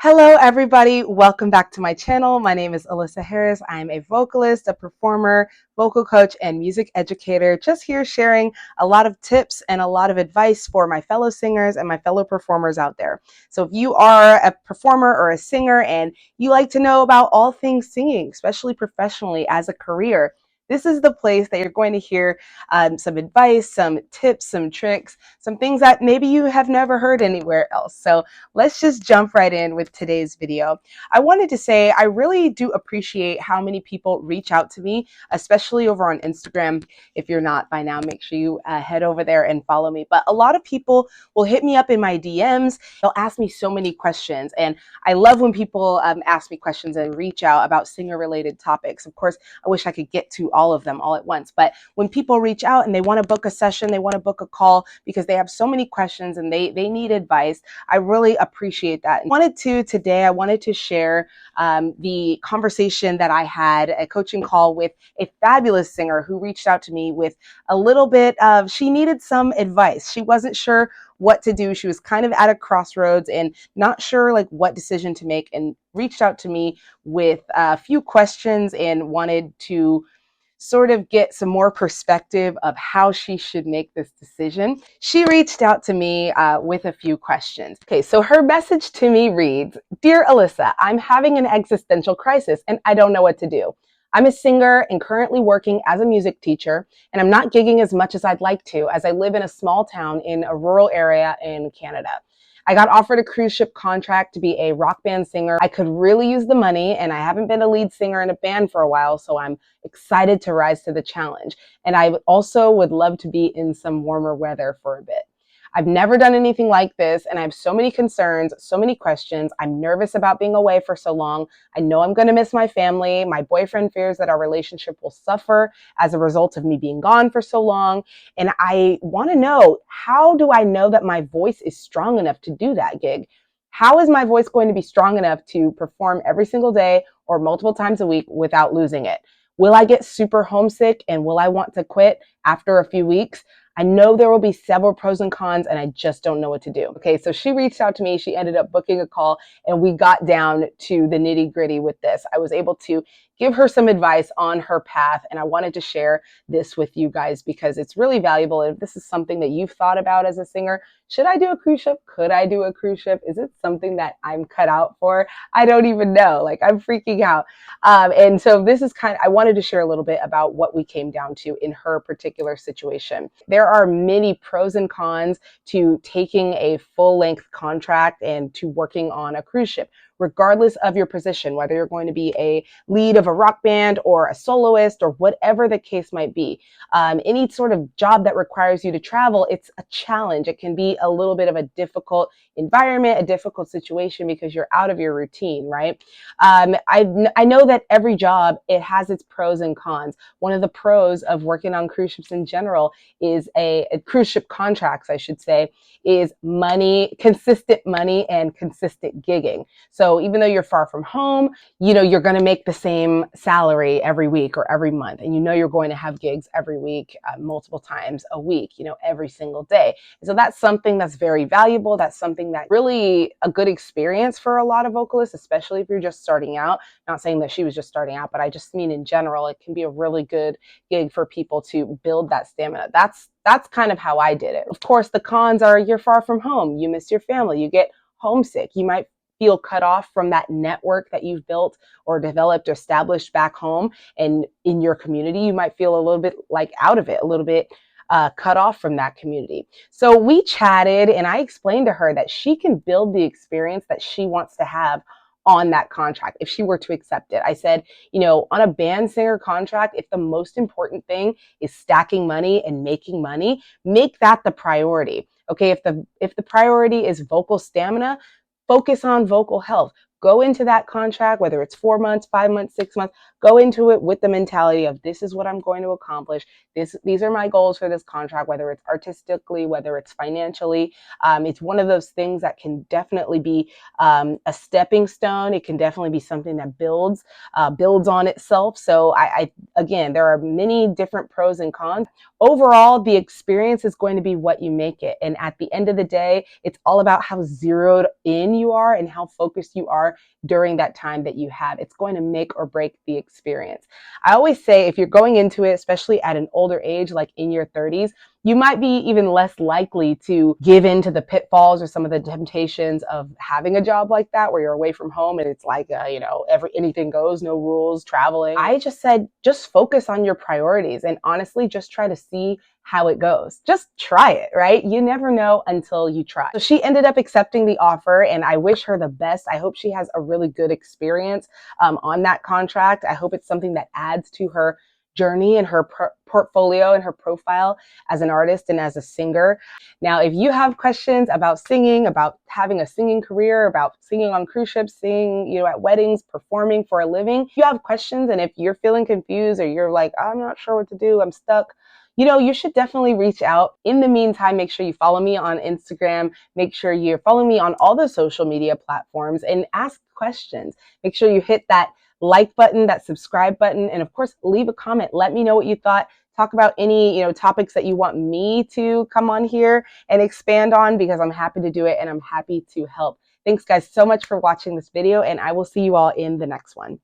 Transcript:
Hello, everybody. Welcome back to my channel. My name is Alyssa Harris. I'm a vocalist, a performer, vocal coach, and music educator. Just here sharing a lot of tips and a lot of advice for my fellow singers and my fellow performers out there. So if you are a performer or a singer and you like to know about all things singing, especially professionally as a career, this is the place that you're going to hear some advice, some tips, some tricks, some things that maybe you have never heard anywhere else. So let's just jump right in with today's video. I wanted to say I really do appreciate how many people reach out to me, especially over on Instagram. If you're not by now, make sure you head over there and follow me. But a lot of people will hit me up in my DMs. They'll ask me so many questions. And I love when people ask me questions and reach out about singer related topics. Of course, I wish I could get to all of them all at once. But when people reach out and they want to book a session, they want to book a call because they have so many questions and they need advice, I really appreciate that. Today, I wanted to share the conversation that I had, a coaching call with a fabulous singer who reached out to me with a little bit of, she needed some advice. She wasn't sure what to do. She was kind of at a crossroads and not sure like what decision to make, and reached out to me with a few questions and wanted to sort of get some more perspective of how she should make this decision. She reached out to me with a few questions. Okay, so her message to me reads, "Dear Alyssa, I'm having an existential crisis and I don't know what to do. I'm a singer and currently working as a music teacher, and I'm not gigging as much as I'd like to, as I live in a small town in a rural area in Canada. I got offered a cruise ship contract to be a rock band singer. I could really use the money, and I haven't been a lead singer in a band for a while, so I'm excited to rise to the challenge. And I also would love to be in some warmer weather for a bit. I've never done anything like this, and I have so many concerns, so many questions. I'm nervous about being away for so long. I know I'm going to miss my family. My boyfriend fears that our relationship will suffer as a result of me being gone for so long. And I want to know, how do I know that my voice is strong enough to do that gig? How is my voice going to be strong enough to perform every single day or multiple times a week without losing it? Will I get super homesick and will I want to quit after a few weeks? I know there will be several pros and cons, and I just don't know what to do." Okay, so she reached out to me. She ended up booking a call, and we got down to the nitty gritty with this. I was able to give her some advice on her path, and I wanted to share this with you guys because it's really valuable. If this is something that you've thought about as a singer, should I do a cruise ship? Could I do a cruise ship? Is it something that I'm cut out for? I don't even know. Like, I'm freaking out. And so this is I wanted to share a little bit about what we came down to in her particular situation. There are many pros and cons to taking a full length contract and to working on a cruise ship, regardless of your position, whether you're going to be a lead of a rock band or a soloist or whatever the case might be. Any sort of job that requires you to travel, it's a challenge. It can be a little bit of a difficult environment, a difficult situation because you're out of your routine, right? I know that every job, it has its pros and cons. One of the pros of working on cruise ships in general is a cruise ship contracts, I should say, is money, consistent money and consistent gigging. So even though you're far from home, you're going to make the same salary every week or every month. And you're going to have gigs every week, multiple times a week, every single day. And so that's something that's very valuable. That's something that really a good experience for a lot of vocalists, especially if you're just starting out. Not saying that she was just starting out, but I just mean in general, it can be a really good gig for people to build that stamina. That's kind of how I did it. Of course, the cons are you're far from home. You miss your family. You get homesick. You might feel cut off from that network that you've built or developed or established back home and in your community. You might feel a little bit like out of it, a little bit cut off from that community. So we chatted and I explained to her that she can build the experience that she wants to have on that contract if she were to accept it. I said, on a band singer contract, if the most important thing is stacking money and making money, make that the priority. Okay, if the priority is vocal stamina, focus on vocal health. go into that contract, whether it's 4 months, 5 months, 6 months, go into it with the mentality of this is what I'm going to accomplish. These are my goals for this contract, whether it's artistically, whether it's financially. It's one of those things that can definitely be a stepping stone. It can definitely be something that builds on itself. So again, there are many different pros and cons. Overall, the experience is going to be what you make it. And at the end of the day, it's all about how zeroed in you are and how focused you are during that time that you have. It's going to make or break the experience. I always say if you're going into it, especially at an older age, like in your 30s, you might be even less likely to give in to the pitfalls or some of the temptations of having a job like that where you're away from home and it's like, anything goes, no rules, traveling. I just said, just focus on your priorities and honestly, just try to see how it goes. Just try it, right? You never know until you try. So she ended up accepting the offer and I wish her the best. I hope she has a really good experience on that contract. I hope it's something that adds to her journey and her portfolio and her profile as an artist and as a singer. Now, if you have questions about singing, about having a singing career, about singing on cruise ships, singing, at weddings, performing for a living, if you have questions and if you're feeling confused or you're like, I'm not sure what to do, I'm stuck, you should definitely reach out. In the meantime, make sure you follow me on Instagram. Make sure you're following me on all the social media platforms and ask questions. Make sure you hit that like button, that subscribe button, and of course, leave a comment. Let me know what you thought. Talk about any, topics that you want me to come on here and expand on because I'm happy to do it and I'm happy to help. Thanks guys so much for watching this video and I will see you all in the next one.